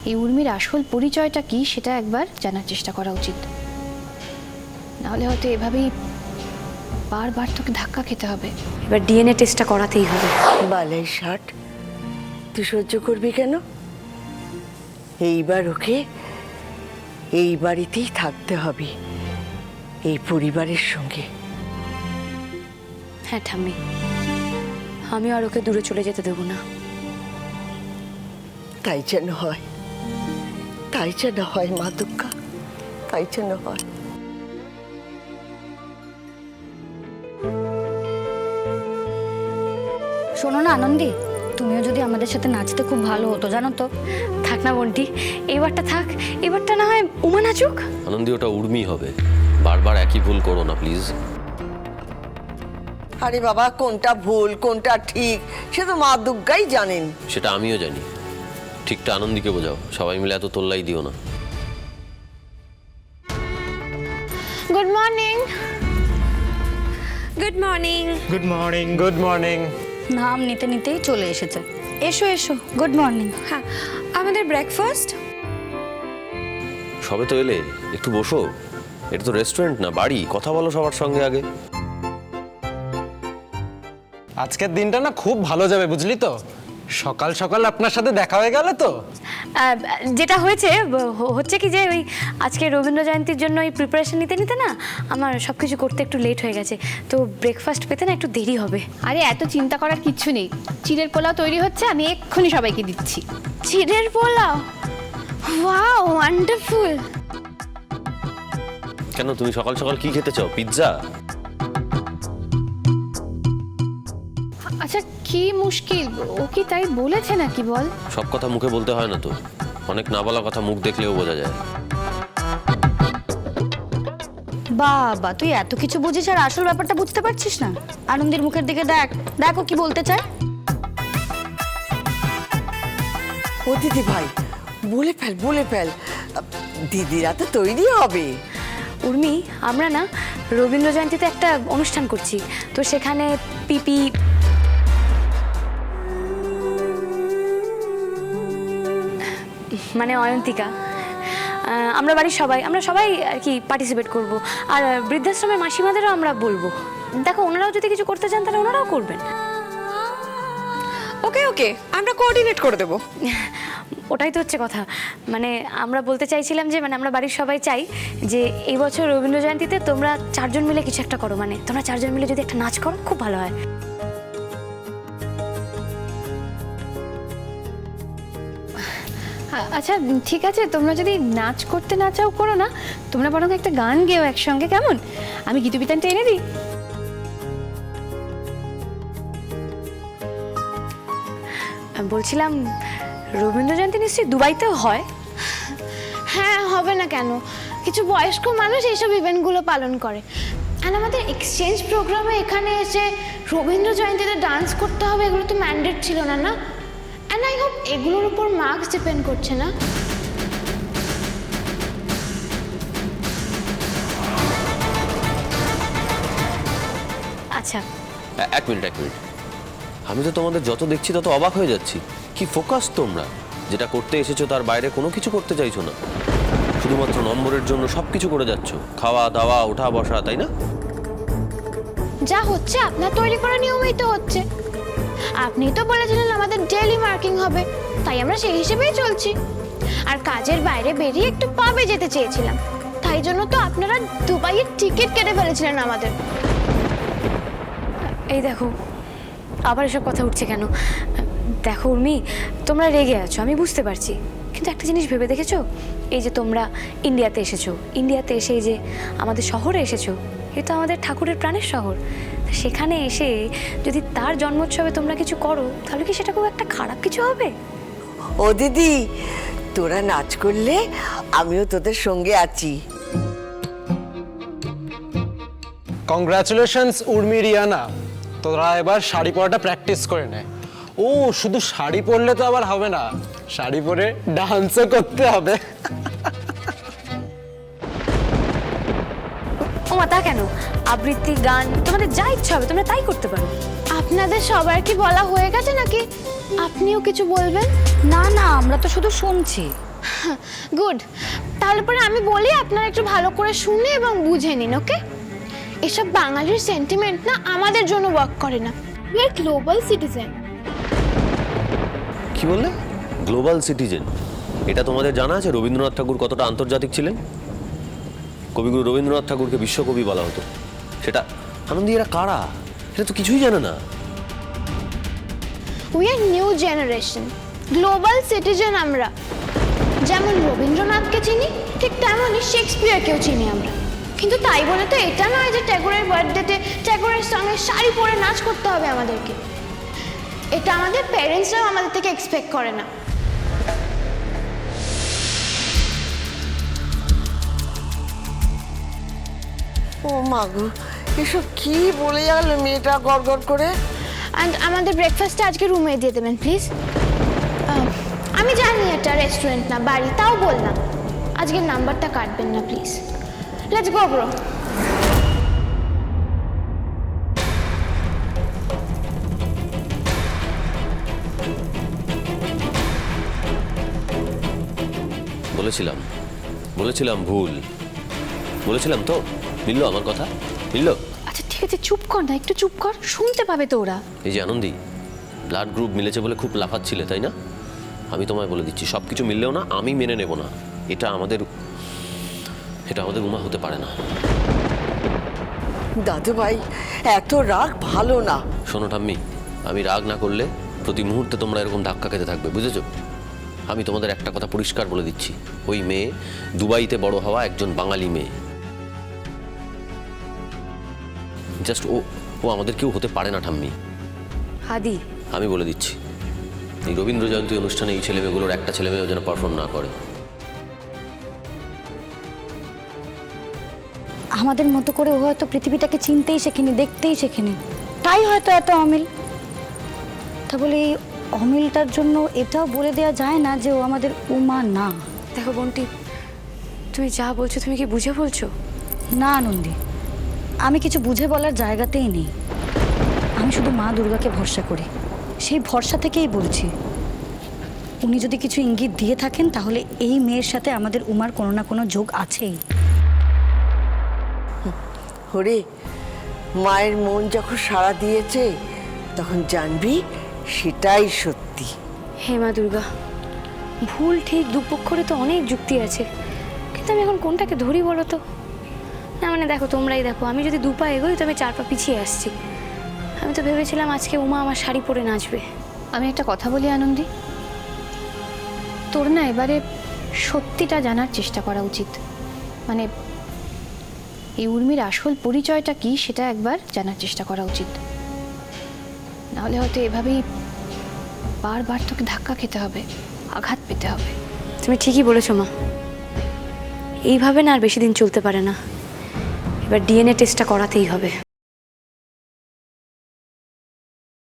এই উর্মির আসল পরিচয়টা কি সেটা একবার জানার চেষ্টা করা উচিত, নাহলে হয়তো এভাবেই বারবার তোকে ধাক্কা খেতে হবে। এবার ডিএনএ টেস্টটা করাতেই হবে। বালাই ষাট, তুই সহ্য করবি কেন? এইবার ওকে এই বাড়িতেই থাকতে হবে, এই পরিবারের সঙ্গে। হ্যাঁ ঠাম্মি, আমি আর ওকে দূরে চলে যেতে দেবো না। তাই যেন হয়, তাই যেন হয় মা দুর্গা, তাই যেন হয়। শোনো না আনন্দী, তুমিও যদি আমাদের সাথে নাচতে খুব ভালো হতো জানো তো। থাক না বন্টি, এবারটা থাক, এবারটা না হয় উমা নাচুক। আনন্দী, ওটা উর্মি হবে, বারবার একই ভুল করো না প্লিজ। আরে বাবা, কোনটা ভুল কোনটা ঠিক সে তো মা দুর্গাই জানেন। সেটা আমিও জানি, ঠিকটা আনন্দীকে বোঝাও, সবাই মিলে এত তোল্লাই দিও না। Good morning. Good morning. Good morning, good morning. নাম নিতে নিতেই চলে এসেছে। এসো এসো, গুড মর্নিং। হ্যাঁ, আমাদের ব্রেকফাস্ট। সবে তো এলে, একটু বসো। এটা তো রেস্টুরেন্ট না, বাড়ি। কথা বলো সবার সঙ্গে আগে। আজকের দিনটা না খুব ভালো যাবে বুঝলি তো। সকাল সকাল আপনার সাথে দেখা হয়ে গেল তো। যেটা হয়েছে হচ্ছে কি যে ওই আজকে রবীন্দ্র জয়ন্তীর জন্য ওই প্রিপারেশন নিতে নিতে না আমার সব কিছু করতে একটু লেট হয়ে গেছে, তো ব্রেকফাস্ট পেতে না একটু দেরি হবে। আরে এত চিন্তা করার কিচ্ছু নেই, চিড়ের পোলাও তৈরি হচ্ছে, আমি এক্ষুনি সবাইকে দিচ্ছি। চিড়ের পোলাও, ওয়াও ওয়ান্ডারফুল। কেন, তুমি সকাল সকাল কি খেতে চাও? পিৎজা? আচ্ছা কি মুশকিল, ও কি তাই বলেছে নাকি বল? সব কথা মুখে বলতে হয় না তো, অনেক না বলা কথা মুখ দেখলেও বোঝা যায়। বাবা, তুই এত কিছু বুঝিস আর আসল ব্যাপারটা বুঝতে পারছিস না। আনন্দের মুখের দিকে দেখ, দেখো কি বলতে চায়। ও দিদি ভাই, বলে ফেল বলে ফেল, দিদিরা তো তৈরি হবে। উর্মি, আমরা না রবীন্দ্র জয়ন্তীতে একটা অনুষ্ঠান করছি, তো সেখানে পিপি মানে অয়ন্তিকা, আমরা বাড়ির সবাই আর কি পার্টিসিপেট করব, আর বৃদ্ধাশ্রমের মাসিমাদেরও আমরা বলবো। দেখো, ওনারাও যদি কিছু করতে চান তাহলে ওনারাও করবেন। ওকে ওকে, আমরা কোঅর্ডিনেট করে দেব। ওটাই তো হচ্ছে কথা, মানে আমরা বলতে চাইছিলাম যে মানে আমরা বাড়ির সবাই চাই যে এই বছর রবীন্দ্র জয়ন্তীতে তোমরা চারজন মিলে কিছু একটা করো, মানে তোমরা চারজন মিলে যদি একটা নাচ করো খুব ভালো হয়। আচ্ছা ঠিক আছে, তোমরা যদি নাচ করতে না চাও করো না, তোমরা বরং একটা গান গেও একসঙ্গে, কেমন? আমি গীতবিতানটা এনে দিই। বলছিলাম রবীন্দ্র জয়ন্তী নিশ্চয়ই দুবাইতেও হয়? হ্যাঁ, হবে না কেন? কিছু বয়স্ক মানুষ এইসব ইভেন্টগুলো পালন করে। আর আমাদের এক্সচেঞ্জ প্রোগ্রামে এখানে এসে রবীন্দ্র জয়ন্তীতে ডান্স করতে হবে, এগুলো তো ম্যান্ডেট ছিল না, না? অ্যান্ড আই হোপ এগুলোর উপর মার্কস ডিপেন্ড করছে না। আচ্ছা এক মিনিট। আমি তো তোমাদের যত দেখছি তত অবাক হয়ে যাচ্ছি। কি ফোকাস তোমরা! যেটা করতে এসেছো তার বাইরে কোনো কিছু করতে চাইছো না, শুধুমাত্র নম্বরের জন্য সবকিছু করে যাচ্ছ, খাওয়া দাওয়া ওঠা বসা, তাই না? যা হচ্ছে আপনার তৈরি করা নিয়মেই তো হচ্ছে। আপনি তো বলেছিলেন আমাদের ডেইলি মার্কিং হবে, তাই আমরা সেই হিসেবেই চলছি। আর কাজের বাইরে বেরিয়ে একটু পাবে যেতে চেয়েছিলাম, তাই জন্য তো আপনারা দুবাইয়ের টিকিট কেটে ফেলেছিলেন আমাদের। এই দেখো, আবার এসব কথা উঠছে কেন? দেখো উর্মি, তোমরা রেগে আছো আমি বুঝতে পারছি, কিন্তু একটা জিনিস ভেবে দেখেছো? এই যে তোমরা ইন্ডিয়াতে এসেছো, ইন্ডিয়াতে এসে এই যে আমাদের শহরে এসেছো, এ তো আমাদের ঠাকুরের প্রাণের শহর। সেখানে এসে যদি তার জন্মোৎসবে তোমরা কিছু করো, তাহলে কি সেটা খুব একটা খারাপ কিছু হবে? ও দিদি, তোরা নাচ করলে আমিও তোদের সঙ্গে আছি। কংগ্রাচুলেশনস উর্মি, রিয়ানা, তোরা এবার শাড়ি পরাটা প্র্যাকটিস করে নে। ও শুধু শাড়ি পরলে তো আবার হবে না, শাড়ি পরে ডান্সও করতে হবে। ওমা, তা কেন? আবৃত্তি, গান, তোমাদের যা ইচ্ছা হবে তোমরা তাই করতে পারো। আপনাদের সবার কি বলা হয়ে গেছে নাকি আপনিও কিছু বলবেন? না না, আমরা তো শুধু শুনছি। গুড, তাহলে পরে আমি বলি আপনারা একটু ভালো করে শুনে এবং বুঝে নিন, ওকে? এসব বাঙালির সেন্টিমেন্ট না আমাদের জন্য ওয়ার্ক করে না। We are global citizen. কি বললে? Global citizen? এটা তোমাদের জানা আছে রবীন্দ্রনাথ ঠাকুর কতটা আন্তর্জাতিক ছিলেন? কবিগুরু রবীন্দ্রনাথ ঠাকুরকে বিশ্বকবি বলা হতো। সেটা আনন্দী এরা কারা? এটা তো কিছুই জানে না। We are new generation, global citizen আমরা। যেমন রবীন্দ্রনাথকে চিনি, ঠিক তেমনই শেক্সপিয়ারকেও চিনি আমরা। কিন্তু তাই বলে তো এটা নয় যে ট্যাগরের বার্থডেতে ট্যাগরের সঙ্গে শাড়ি পরে নাচ করতে হবে আমাদেরকে। এটা আমাদের প্যারেন্টসরাও আমাদের থেকে এক্সপেক্ট করে না। ও মা গো, এসব কি বলে গেল মেয়েটা গড়গড় করে? অ্যান্ড আমাদের ব্রেকফাস্টটা আজকে রুমে দিয়ে দেবেন প্লিজ। আমি জানি এটা রেস্টুরেন্ট না, বাড়ি, তাও বললাম আজকের নাম্বারটা কাটবেন না প্লিজ। Let's go bro. বলেছিলাম ভুল বলেছিলাম তো। মিললো আমার কথা? মিললো? আচ্ছা ঠিক আছে, চুপ কর না, একটু চুপ কর, শুনতে পাবে তো ওরা। এই যে আনন্দী, ব্লাড গ্রুপ মিলেছে বলে খুব লাফাচ্ছিলে তাই না? আমি তোমায় বলে দিচ্ছি, সব কিছু মিললেও না আমি মেনে নেব না। এটা আমাদের উমা হতে পারে না। দাদু ভাই, এত রাগ ভালো না। শোনো ঠাম্মি, আমি রাগ না করলে প্রতি মুহূর্তে তোমরা এরকম ধাক্কা খেতে থাকবে, বুঝেছো? আমি তোমাদের একটা কথা পরিষ্কার বলে দিচ্ছি, ওই মেয়ে দুবাইতে বড় হওয়া একজন বাঙালি মেয়ে। জাস্ট ও আমাদের কেউ হতে পারে না ঠাম্মি। আদি, আমি বলে দিচ্ছি, এই রবীন্দ্র জয়ন্তী অনুষ্ঠানে এই ছেলেমেয়েগুলোর একটা ছেলেমেয়েও যেন পারফর্ম না করে। আমাদের মতো করে ও হয়তো পৃথিবীটাকে চিনতেই শেখেনি, দেখতেই শেখেনি, তাই হয়তো এত অমিল। তা বলে এই অমিলটার জন্য এটাও বলে দেওয়া যায় না যে ও আমাদের উমা না। দেখো বন্টি, তুমি যা বলছো তুমি কি বুঝে বলছো? না আনন্দী, আমি কিছু বুঝে বলার জায়গাতেই নেই। আমি শুধু মা দুর্গাকে ভরসা করি, সেই ভরসা থেকেই বলছি। উনি যদি কিছু ইঙ্গিত দিয়ে থাকেন তাহলে এই মেয়ের সাথে আমাদের উমার কোনো না কোনো যোগ আছেই। হরে, মায়ের মন যখন সাড়া দিয়েছে তখন জানবি সেটাই সত্যি। হে মা দুর্গা, ভুল ঠিক দুপক্ষরে তো অনেক যুক্তি আছে, কিন্তু আমি এখন কোনটাকে ধরি বলো তো? না মানে দেখো, তোমরাই দেখো, আমি যদি 2 পা এগোই তো আমি 4 পা পিছিয়ে আসছি। আমি তো ভেবেছিলাম আজকে উমা আমার শাড়ি পরে নাচবে। আমি একটা কথা বলি আনন্দী, তোর না এবারে সত্যিটা জানার চেষ্টা করা উচিত। মানে এই উর্মির আসল পরিচয়টা কি সেটা একবার জানার চেষ্টা করা উচিত। নাহলে হয়তো এভাবেই বারবার তোকে ধাক্কা খেতে হবে, আঘাত পেতে হবে। তুমি ঠিকই বলেছো মা, এইভাবে না আর বেশি দিন চলতে পারে না। এবার ডিএনএ টেস্টটা করাতেই হবে।